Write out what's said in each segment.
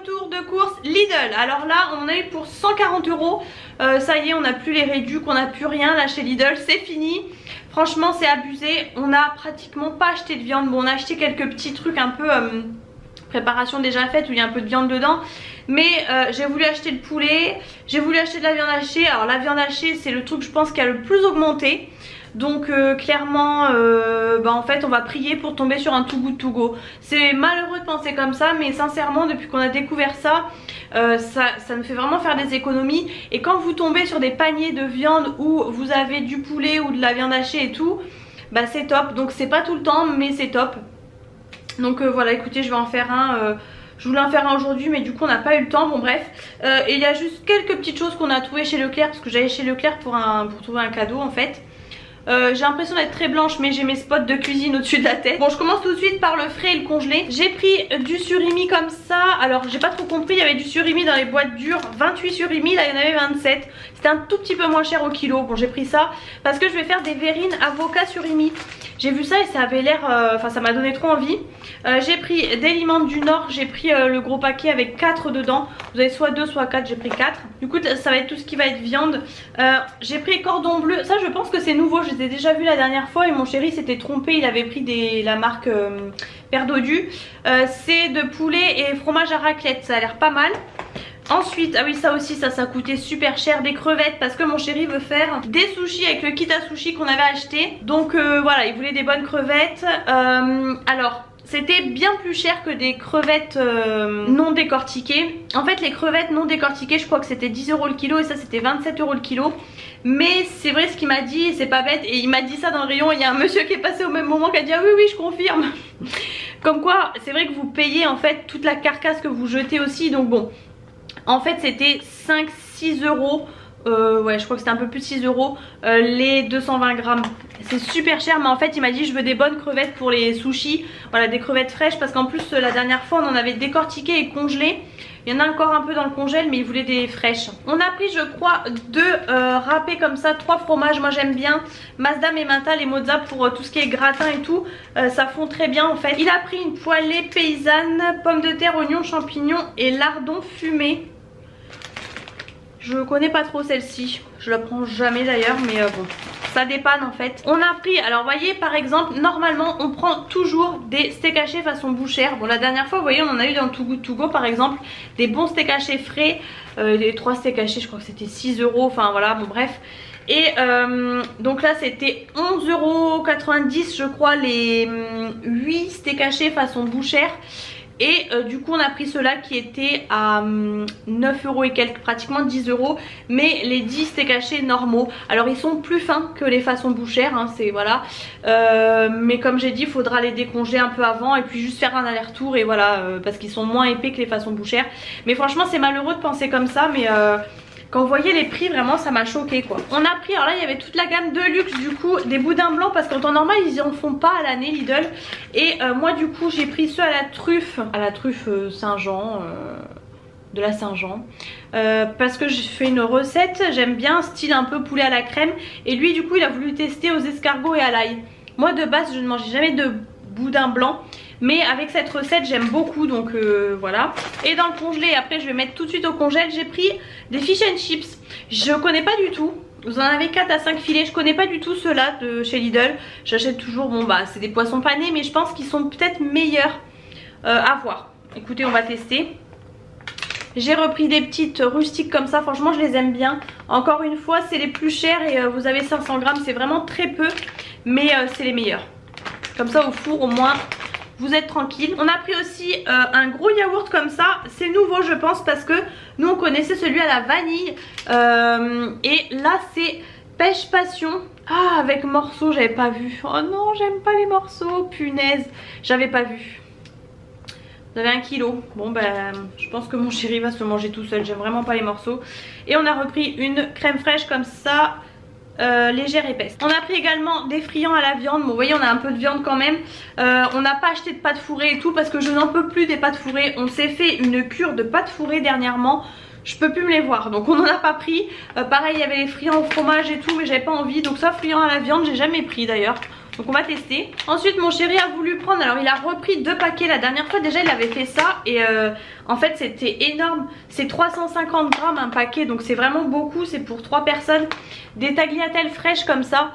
retour de course Lidl. Alors là on en a eu pour 140 €. Ça y est, on n'a plus les réducs, on n'a plus rien là chez Lidl, c'est fini. Franchement c'est abusé, on n'a pratiquement pas acheté de viande. Bon, on a acheté quelques petits trucs un peu préparation déjà faite où il y a un peu de viande dedans. Mais j'ai voulu acheter le poulet, j'ai voulu acheter de la viande hachée. Alors la viande hachée c'est le truc je pense qui a le plus augmenté. Donc clairement en fait on va prier pour tomber sur un Too Good To Go. C'est malheureux de penser comme ça, mais sincèrement depuis qu'on a découvert ça, ça me fait vraiment faire des économies. Et quand vous tombez sur des paniers de viande où vous avez du poulet ou de la viande hachée et tout, bah c'est top. Donc c'est pas tout le temps mais c'est top. Donc voilà, écoutez, je vais en faire un. Je voulais en faire un aujourd'hui mais du coup on n'a pas eu le temps. Bon bref, et il y a juste quelques petites choses qu'on a trouvées chez Leclerc, parce que j'allais chez Leclerc pour trouver un cadeau en fait. J'ai l'impression d'être très blanche mais j'ai mes spots de cuisine au-dessus de la tête. Bon, je commence tout de suite par le frais et le congelé. J'ai pris du surimi comme ça. Alors j'ai pas trop compris, il y avait du surimi dans les boîtes dures, 28 surimi, là il y en avait 27. C'était un tout petit peu moins cher au kilo. Bon, j'ai pris ça parce que je vais faire des verrines avocat surimi. J'ai vu ça et ça avait l'air, enfin ça m'a donné trop envie. J'ai pris des limons du Nord, j'ai pris le gros paquet avec 4 dedans. Vous avez soit 2 soit 4, j'ai pris 4. Du coup ça va être tout ce qui va être viande. J'ai pris cordon bleu, ça je pense que c'est nouveau, je les ai déjà vus la dernière fois et mon chéri s'était trompé, il avait pris la marque Père Dodu. C'est de poulet et fromage à raclette, ça a l'air pas mal. Ensuite, ah oui ça aussi ça coûtait super cher, des crevettes parce que mon chéri veut faire des sushis avec le kit à sushi qu'on avait acheté. Donc voilà, il voulait des bonnes crevettes. Alors c'était bien plus cher que des crevettes non décortiquées. En fait les crevettes non décortiquées je crois que c'était 10 € le kilo et ça c'était 27 € le kilo. Mais c'est vrai ce qu'il m'a dit et c'est pas bête. Et il m'a dit ça dans le rayon et il y a un monsieur qui est passé au même moment qui a dit ah oui oui je confirme. Comme quoi c'est vrai que vous payez en fait toute la carcasse que vous jetez aussi. Donc bon, en fait c'était 5-6 €. Ouais je crois que c'était un peu plus de 6 € les 220 grammes. C'est super cher mais en fait il m'a dit je veux des bonnes crevettes pour les sushis. Voilà, des crevettes fraîches parce qu'en plus la dernière fois on en avait décortiqué et congelé. Il y en a encore un peu dans le congèle mais il voulait des fraîches. On a pris je crois 2 râpés comme ça, 3 fromages. Moi j'aime bien Maasdam et Mental et Mozza pour tout ce qui est gratin et tout. Ça fond très bien en fait. Il a pris une poêlée paysanne, pommes de terre, oignons, champignons et lardons fumés. Je connais pas trop celle-ci, je la prends jamais d'ailleurs mais bon, ça dépanne en fait. On a pris, alors vous voyez par exemple, normalement on prend toujours des steaks hachés façon bouchère. Bon la dernière fois vous voyez on en a eu dans Too Good To Go par exemple, des bons steaks hachés frais. Les 3 steaks hachés je crois que c'était 6 €, enfin voilà, bon bref. Et donc là c'était 11,90 € je crois les 8 steaks hachés façon bouchère. Et du coup on a pris ceux-là qui étaient à 9 € et quelques, pratiquement 10 €. Mais les 10 steaks hachés normaux. Alors ils sont plus fins que les façons bouchères hein, c'est voilà. Mais comme j'ai dit il faudra les décongeler un peu avant et puis juste faire un aller-retour et voilà, parce qu'ils sont moins épais que les façons bouchères. Mais franchement c'est malheureux de penser comme ça mais quand vous voyez les prix vraiment ça m'a choqué quoi. On a pris, alors là il y avait toute la gamme de luxe du coup, des boudins blancs parce qu'en temps normal ils en font pas à l'année Lidl. Et moi du coup j'ai pris ceux à la truffe Saint-Jean, de la Saint-Jean, parce que j'ai fait une recette, j'aime bien style un peu poulet à la crème. Et lui du coup il a voulu tester aux escargots et à l'ail. Moi de base je ne mangeais jamais de boudin blanc, mais avec cette recette j'aime beaucoup donc voilà. Et dans le congelé, après je vais mettre tout de suite au congèle, j'ai pris des fish and chips. Je connais pas du tout, vous en avez 4 à 5 filets, je connais pas du tout ceux-là de chez Lidl. J'achète toujours, bon bah c'est des poissons panés mais je pense qu'ils sont peut-être meilleurs à voir. Écoutez on va tester. J'ai repris des petites rustiques comme ça, franchement je les aime bien. Encore une fois c'est les plus chers et vous avez 500 grammes, c'est vraiment très peu. Mais c'est les meilleurs. Comme ça au four au moins vous êtes tranquille. On a pris aussi un gros yaourt comme ça. C'est nouveau je pense parce que nous on connaissait celui à la vanille. Et là c'est pêche passion. Ah avec morceaux, j'avais pas vu. Oh non j'aime pas les morceaux, punaise. J'avais pas vu. Vous avez 1 kilo. Bon ben je pense que mon chéri va se le manger tout seul. J'aime vraiment pas les morceaux. Et on a repris une crème fraîche comme ça. Légère épaisse. On a pris également des friands à la viande. Bon vous voyez on a un peu de viande quand même. On n'a pas acheté de pâtes fourrées et tout parce que je n'en peux plus des pâtes fourrées. On s'est fait une cure de pâtes fourrées dernièrement. Je peux plus me les voir donc on n'en a pas pris. Pareil il y avait les friands au fromage et tout mais j'avais pas envie. Donc ça friands à la viande j'ai jamais pris d'ailleurs. Donc on va tester. Ensuite mon chéri a voulu prendre, alors il a repris 2 paquets la dernière fois. Déjà il avait fait ça et en fait c'était énorme. C'est 350 grammes un paquet, donc c'est vraiment beaucoup. C'est pour 3 personnes. Des tagliatelles fraîches comme ça.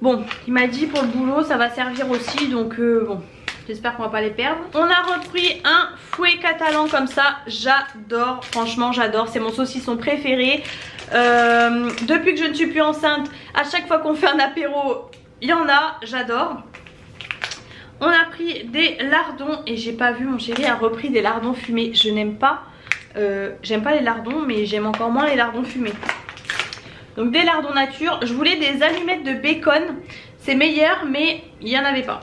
Bon, il m'a dit pour le boulot ça va servir aussi, donc bon, j'espère qu'on va pas les perdre. On a repris un fouet catalan comme ça. J'adore, franchement j'adore. C'est mon saucisson préféré. Depuis que je ne suis plus enceinte, à chaque fois qu'on fait un apéro, il y en a, j'adore. On a pris des lardons et j'ai pas vu, mon chéri a repris des lardons fumés. Je n'aime pas, j'aime pas les lardons, mais j'aime encore moins les lardons fumés. Donc des lardons nature. Je voulais des allumettes de bacon, c'est meilleur mais il n'y en avait pas.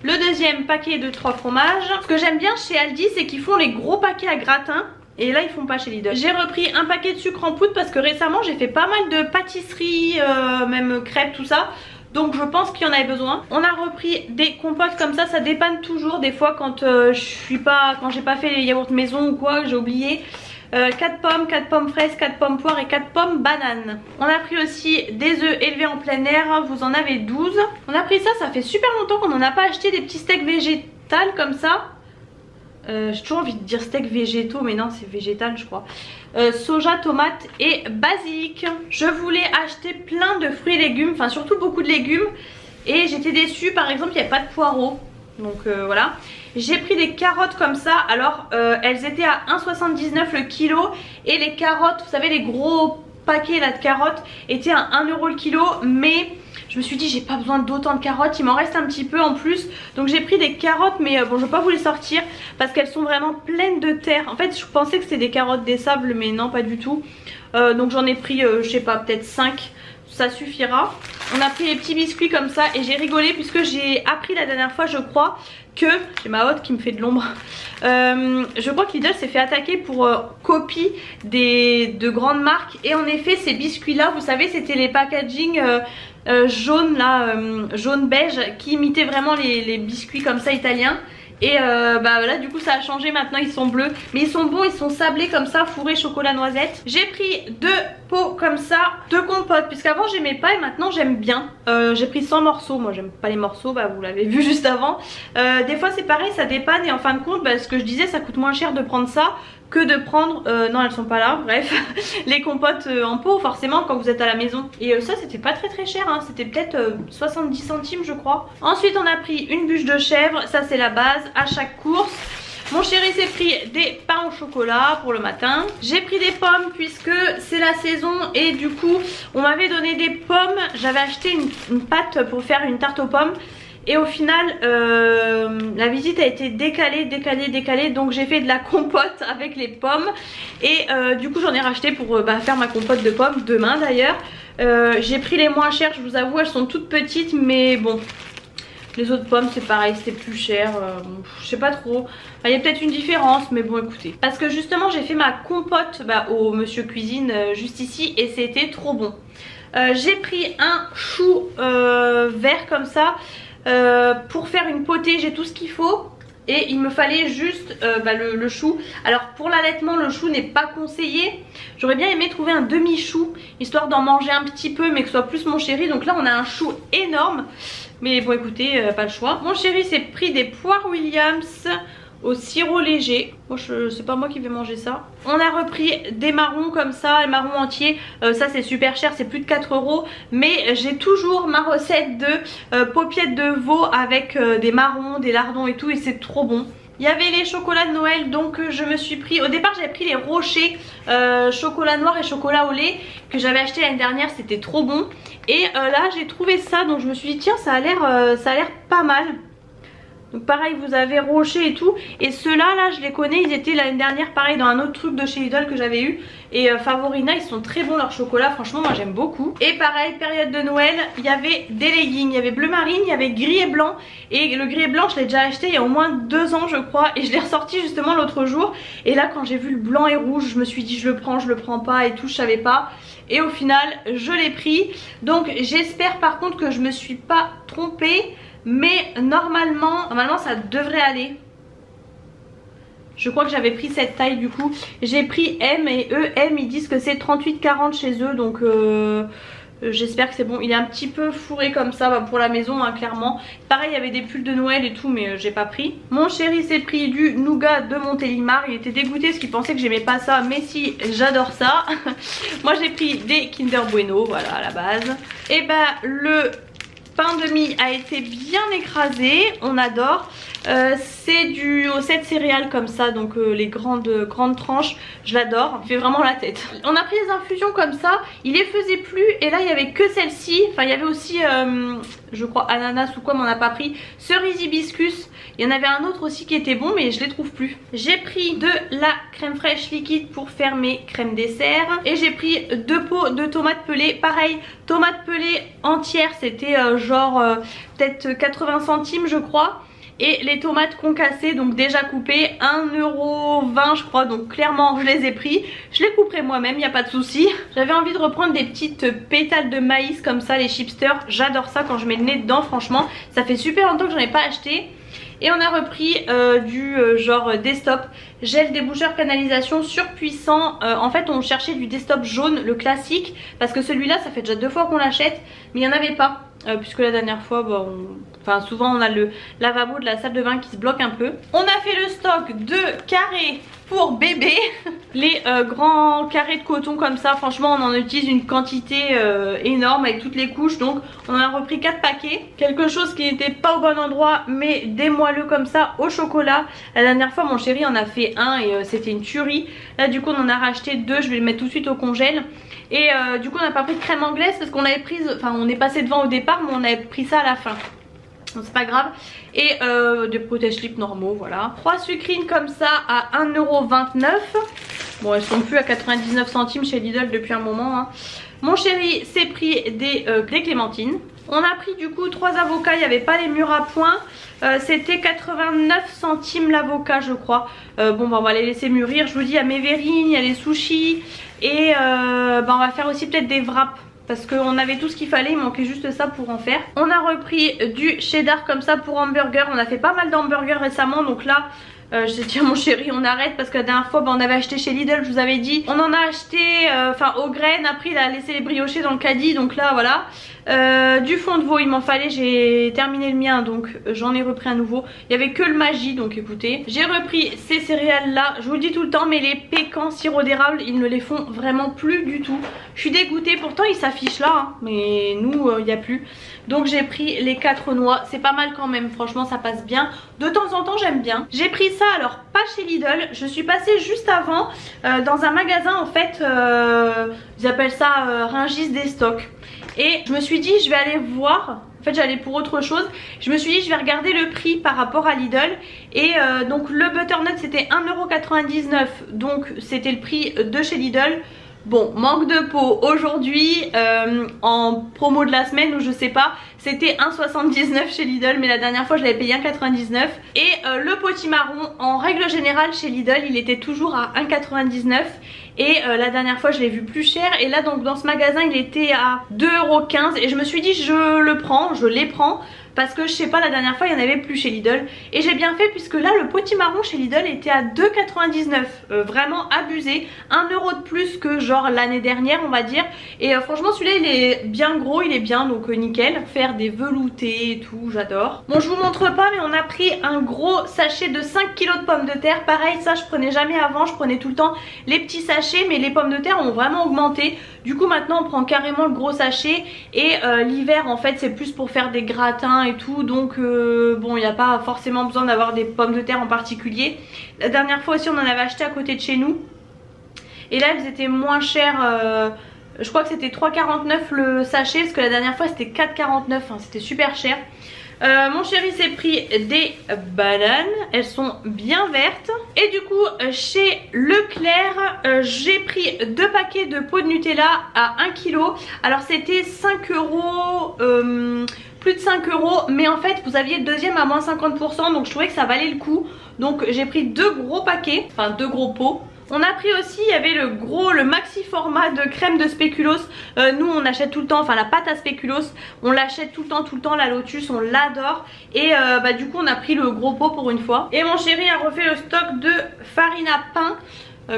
Le deuxième paquet de 3 fromages. Ce que j'aime bien chez Aldi, c'est qu'ils font les gros paquets à gratin. Et là ils font pas chez Lidl. J'ai repris un paquet de sucre en poudre parce que récemment j'ai fait pas mal de pâtisseries, même crêpes, tout ça. Donc je pense qu'il y en avait besoin. On a repris des compotes comme ça dépanne toujours. Des fois quand j'ai pas fait les yaourts maison ou quoi, j'ai oublié. 4 pommes fraises, 4 pommes poires et 4 pommes bananes. On a pris aussi des œufs élevés en plein air, vous en avez 12. On a pris ça fait super longtemps qu'on n'en a pas acheté, des petits steaks végétales comme ça. J'ai toujours envie de dire steak végétaux mais non c'est végétal je crois. Soja, tomate et basilic. Je voulais acheter plein de fruits et légumes, enfin surtout beaucoup de légumes. Et j'étais déçue, par exemple il n'y avait pas de poireaux. Donc voilà. J'ai pris des carottes comme ça. Alors elles étaient à 1,79 le kilo. Et les carottes, vous savez les gros paquets là de carottes étaient à 1 euro le kilo. Mais je me suis dit j'ai pas besoin d'autant de carottes, il m'en reste un petit peu en plus. Donc j'ai pris des carottes mais bon je vais pas vous les sortir parce qu'elles sont vraiment pleines de terre. En fait je pensais que c'était des carottes des sables mais non pas du tout. Donc j'en ai pris je sais pas peut-être 5, ça suffira. On a pris les petits biscuits comme ça et j'ai rigolé puisque j'ai appris la dernière fois je crois que, j'ai ma hotte qui me fait de l'ombre, je crois que Lidl s'est fait attaquer pour copie de grandes marques. Et en effet ces biscuits là, vous savez c'était les packaging jaune là, jaune beige qui imitaient vraiment les biscuits comme ça italiens. Et bah là du coup ça a changé, maintenant ils sont bleus. Mais ils sont bons, ils sont sablés comme ça, fourrés chocolat noisette. J'ai pris 2 pots comme ça de compote, puisqu'avant j'aimais pas et maintenant j'aime bien. J'ai pris 100 morceaux, moi j'aime pas les morceaux, bah vous l'avez vu juste avant. Des fois c'est pareil, ça dépanne et en fin de compte bah, ce que je disais, ça coûte moins cher de prendre ça que de prendre, non elles sont pas là, bref, les compotes en pot forcément quand vous êtes à la maison. Et ça c'était pas très cher, hein. C'était peut-être 70 centimes je crois. Ensuite on a pris une bûche de chèvre, ça c'est la base à chaque course. Mon chéri s'est pris des pains au chocolat pour le matin. J'ai pris des pommes puisque c'est la saison et du coup on m'avait donné des pommes. J'avais acheté une pâte pour faire une tarte aux pommes. Et au final la visite a été décalée, donc j'ai fait de la compote avec les pommes. Et du coup j'en ai racheté pour faire ma compote de pommes demain d'ailleurs. J'ai pris les moins chères, je vous avoue, elles sont toutes petites mais bon. Les autres pommes c'est pareil, c'était plus cher, je sais pas trop. Enfin, il y a peut-être une différence mais bon écoutez. Parce que justement j'ai fait ma compote au monsieur cuisine juste ici et c'était trop bon. J'ai pris un chou vert comme ça. Pour faire une potée j'ai tout ce qu'il faut et il me fallait juste le chou. Alors pour l'allaitement le chou n'est pas conseillé. J'aurais bien aimé trouver un demi chou histoire d'en manger un petit peu mais que ce soit plus mon chéri. Donc là on a un chou énorme mais bon écoutez pas le choix. Mon chéri s'est pris des poires Williams au sirop léger. Moi c'est pas moi qui vais manger ça. On a repris des marrons comme ça, les marrons entiers. Ça c'est super cher, c'est plus de 4 €. Mais j'ai toujours ma recette de paupiettes de veau avec des marrons, des lardons et tout et c'est trop bon. Il y avait les chocolats de Noël donc je me suis pris, au départ j'avais pris les rochers chocolat noir et chocolat au lait que j'avais acheté l'année dernière, c'était trop bon. Et là j'ai trouvé ça donc je me suis dit tiens ça a l'air pas mal. Donc pareil vous avez rocher et tout. Et ceux-là là je les connais, ils étaient l'année dernière pareil dans un autre truc de chez Lidl que j'avais eu. Et Favorina ils sont très bons leurs chocolats, franchement moi j'aime beaucoup. Et pareil période de Noël, il y avait des leggings, il y avait bleu marine, il y avait gris et blanc. Et le gris et blanc je l'ai déjà acheté il y a au moins 2 ans je crois. Et je l'ai ressorti justement l'autre jour. Et là quand j'ai vu le blanc et rouge je me suis dit je le prends pas et tout, je savais pas. Et au final je l'ai pris. Donc j'espère par contre que je me suis pas trompée. Mais normalement ça devrait aller. Je crois que j'avais pris cette taille du coup. J'ai pris M et eux M ils disent que c'est 38-40 chez eux. Donc J'espère que c'est bon. Il est un petit peu fourré comme ça pour la maison hein, clairement. Pareil il y avait des pulls de Noël et tout mais j'ai pas pris. Mon chéri s'est pris du nougat de Montélimar. Il était dégoûté parce qu'il pensait que j'aimais pas ça. Mais si, j'adore ça. Moi j'ai pris des Kinder Bueno, voilà à la base. Et bah le pain de mie a été bien écrasé, on adore. C'est du au 7 céréales comme ça, donc les grandes tranches, je l'adore, il fait vraiment la tête. On a pris des infusions comme ça, il les faisait plus et là il y avait que celle-ci. Enfin il y avait aussi je crois ananas ou quoi mais on n'a pas pris. Cerise hibiscus, il y en avait un autre aussi qui était bon mais je les trouve plus. J'ai pris de la crème fraîche liquide pour faire mes crèmes dessert. Et j'ai pris 2 pots de tomates pelées, pareil tomates pelées entières, c'était genre peut-être 80 centimes je crois. Et les tomates concassées donc déjà coupées 1,20€ je crois, donc clairement je les ai pris. Je les couperai moi-même, il n'y a pas de souci. J'avais envie de reprendre des petites pétales de maïs comme ça, les chipsters. J'adore ça quand je mets le nez dedans, franchement. Ça fait super longtemps que j'en ai pas acheté. Et on a repris du genre Destop gel déboucheur canalisation surpuissant. En fait on cherchait du Destop jaune, le classique, parce que celui-là ça fait déjà 2 fois qu'on l'achète, mais il n'y en avait pas. Puisque la dernière fois enfin souvent on a le lavabo de la salle de bain qui se bloque un peu. On a fait le stock de carrés pour bébé. Les grands carrés de coton comme ça, franchement on en utilise une quantité énorme avec toutes les couches. Donc on a repris 4 paquets. Quelque chose qui n'était pas au bon endroit mais des moelleux comme ça au chocolat. La dernière fois mon chéri en a fait un et c'était une tuerie. Là du coup on en a racheté 2, je vais le mettre tout de suite au congèle. Et du coup on n'a pas pris de crème anglaise parce qu'on avait pris, enfin on est passé devant au départ mais on avait pris ça à la fin. Donc c'est pas grave. Et des protège-slips normaux, voilà. 3 sucrines comme ça à 1,29€. Bon elles sont plus à 99 centimes chez Lidl depuis un moment hein. Mon chéri s'est pris des clémentines. On a pris du coup 3 avocats, il n'y avait pas les mûrs à point. C'était 89 centimes l'avocat je crois. Bon bah on va les laisser mûrir. Je vous dis il y a mes verrines, il y a les sushis. Et on va faire aussi peut-être des wraps. Parce qu'on avait tout ce qu'il fallait, il manquait juste ça pour en faire. On a repris du cheddar comme ça pour hamburger. On a fait pas mal d'hamburgers récemment donc là... j'ai dit à mon chéri on arrête parce que la dernière fois on avait acheté chez Lidl, je vous avais dit. On en a acheté au grain, après il a laissé les briocher dans le caddie. Donc là voilà. Du fond de veau il m'en fallait, j'ai terminé le mien donc j'en ai repris un nouveau. Il n'y avait que le Maggi donc écoutez. J'ai repris ces céréales là, je vous le dis tout le temps mais les pécans sirop d'érable ils ne les font vraiment plus du tout. Je suis dégoûtée, pourtant ils s'affichent là hein, mais nous il n'y a plus. Donc j'ai pris les 4 noix, c'est pas mal quand même, franchement ça passe bien. De temps en temps j'aime bien. J'ai pris ça alors pas chez Lidl, je suis passée juste avant dans un magasin en fait, ils appellent ça Rungis des stocks. Et je me suis dit je vais aller voir, en fait j'allais pour autre chose. Je me suis dit je vais regarder le prix par rapport à Lidl. Et donc le butternut c'était 1,99€, donc c'était le prix de chez Lidl. Bon, manque de peau aujourd'hui en promo de la semaine ou je sais pas, c'était 1,79€ chez Lidl mais la dernière fois je l'avais payé 1,99€. Et le potimarron en règle générale chez Lidl il était toujours à 1,99€. Et la dernière fois je l'ai vu plus cher. Et là donc dans ce magasin il était à 2,15€ et je me suis dit je les prends. Parce que je sais pas, la dernière fois il y en avait plus chez Lidl. Et j'ai bien fait puisque là le potimarron chez Lidl était à 2,99€. Vraiment abusé. 1€ de plus que genre l'année dernière on va dire. Et franchement celui-là il est bien gros, il est bien donc nickel. Faire des veloutés et tout, j'adore. Bon je vous montre pas mais on a pris un gros sachet de 5 kg de pommes de terre. Pareil ça je prenais jamais avant, je prenais tout le temps les petits sachets. Mais les pommes de terre ont vraiment augmenté. Du coup maintenant on prend carrément le gros sachet. Et l'hiver en fait c'est plus pour faire des gratins et tout, donc bon il n'y a pas forcément besoin d'avoir des pommes de terre en particulier. La dernière fois aussi on en avait acheté à côté de chez nous et là elles étaient moins chères, je crois que c'était 3,49€ le sachet parce que la dernière fois c'était 4,49€, hein, c'était super cher. Mon chéri s'est pris des bananes, elles sont bien vertes. Et du coup chez Leclerc j'ai pris 2 paquets de pots de Nutella à 1 kg. Alors c'était 5€, plus de 5€, mais en fait vous aviez le deuxième à moins 50%, donc je trouvais que ça valait le coup. Donc j'ai pris 2 gros paquets, enfin 2 gros pots. On a pris aussi, il y avait le maxi format de crème de spéculoos. Nous on achète tout le temps, enfin la pâte à spéculoos, on l'achète tout le temps, la Lotus, on l'adore. Et du coup on a pris le gros pot pour une fois. Et mon chéri a refait le stock de farine à pain.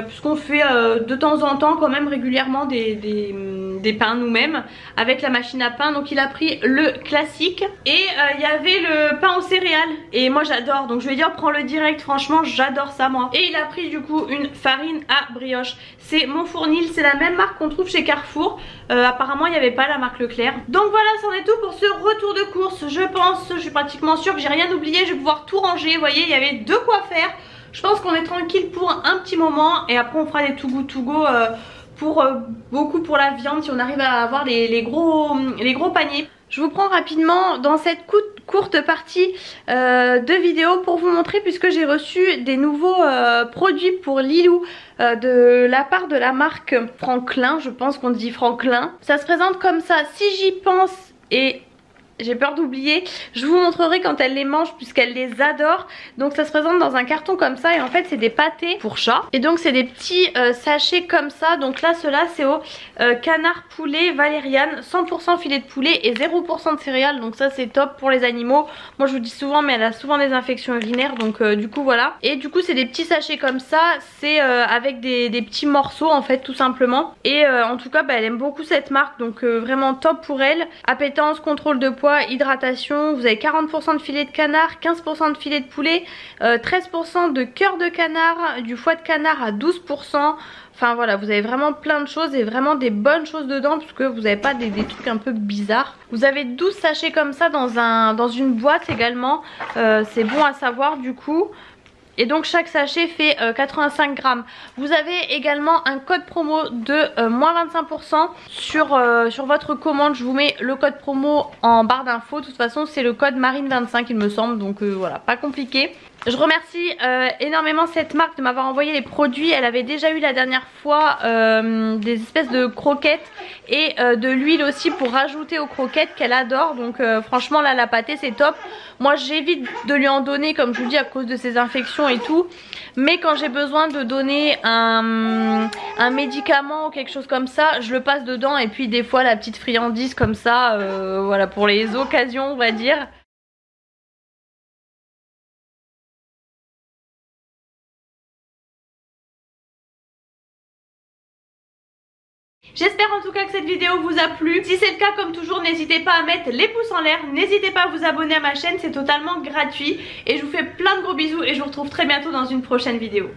Puisqu'on fait de temps en temps quand même régulièrement des des pains nous-mêmes avec la machine à pain. Donc il a pris le classique et il y avait le pain aux céréales et moi j'adore, donc je vais dire prends-le direct, franchement j'adore ça moi. Et il a pris du coup une farine à brioche, c'est Montfournil, c'est la même marque qu'on trouve chez Carrefour. Apparemment il n'y avait pas la marque Leclerc. Donc voilà, c'en est tout pour ce retour de course. Je pense, je suis pratiquement sûre que j'ai rien oublié, je vais pouvoir tout ranger. Vous voyez, il y avait de quoi faire. Je pense qu'on est tranquille pour un petit moment et après on fera des too good to go beaucoup pour la viande si on arrive à avoir les gros paniers. Je vous prends rapidement dans cette courte partie de vidéo pour vous montrer, puisque j'ai reçu des nouveaux produits pour Lilou de la part de la marque Franklin, je pense qu'on dit Franklin. Ça se présente comme ça, si j'y pense, et j'ai peur d'oublier, je vous montrerai quand elle les mange puisqu'elle les adore. Donc ça se présente dans un carton comme ça et en fait c'est des pâtés pour chat. Et donc c'est des petits sachets comme ça. Donc là ceux-là c'est au canard poulet valériane, 100% filet de poulet et 0% de céréales. Donc ça c'est top pour les animaux. Moi je vous dis souvent mais elle a souvent des infections urinaires, donc du coup voilà. Et du coup c'est des petits sachets comme ça, c'est avec des petits morceaux en fait tout simplement. Et en tout cas bah, elle aime beaucoup cette marque, donc vraiment top pour elle. Appétence, contrôle de poids, hydratation, vous avez 40% de filet de canard, 15% de filet de poulet, 13% de cœur de canard, du foie de canard à 12%. Enfin voilà, vous avez vraiment plein de choses et vraiment des bonnes choses dedans, parce que vous n'avez pas des trucs un peu bizarres. Vous avez 12 sachets comme ça dans une boîte également, c'est bon à savoir du coup. Et donc chaque sachet fait 85 grammes. Vous avez également un code promo de moins 25% sur votre commande. Je vous mets le code promo en barre d'infos. De toute façon c'est le code Marine25 il me semble. Donc voilà, pas compliqué. Je remercie énormément cette marque de m'avoir envoyé les produits. Elle avait déjà eu la dernière fois des espèces de croquettes et de l'huile aussi pour rajouter aux croquettes qu'elle adore. Donc franchement là la pâtée c'est top. Moi j'évite de lui en donner comme je vous dis à cause de ses infections et tout. Mais quand j'ai besoin de donner un médicament ou quelque chose comme ça, je le passe dedans. Et puis des fois la petite friandise comme ça, voilà, pour les occasions on va dire. J'espère en tout cas que cette vidéo vous a plu. Si c'est le cas, comme toujours, n'hésitez pas à mettre les pouces en l'air. N'hésitez pas à vous abonner à ma chaîne, c'est totalement gratuit. Et je vous fais plein de gros bisous et je vous retrouve très bientôt dans une prochaine vidéo.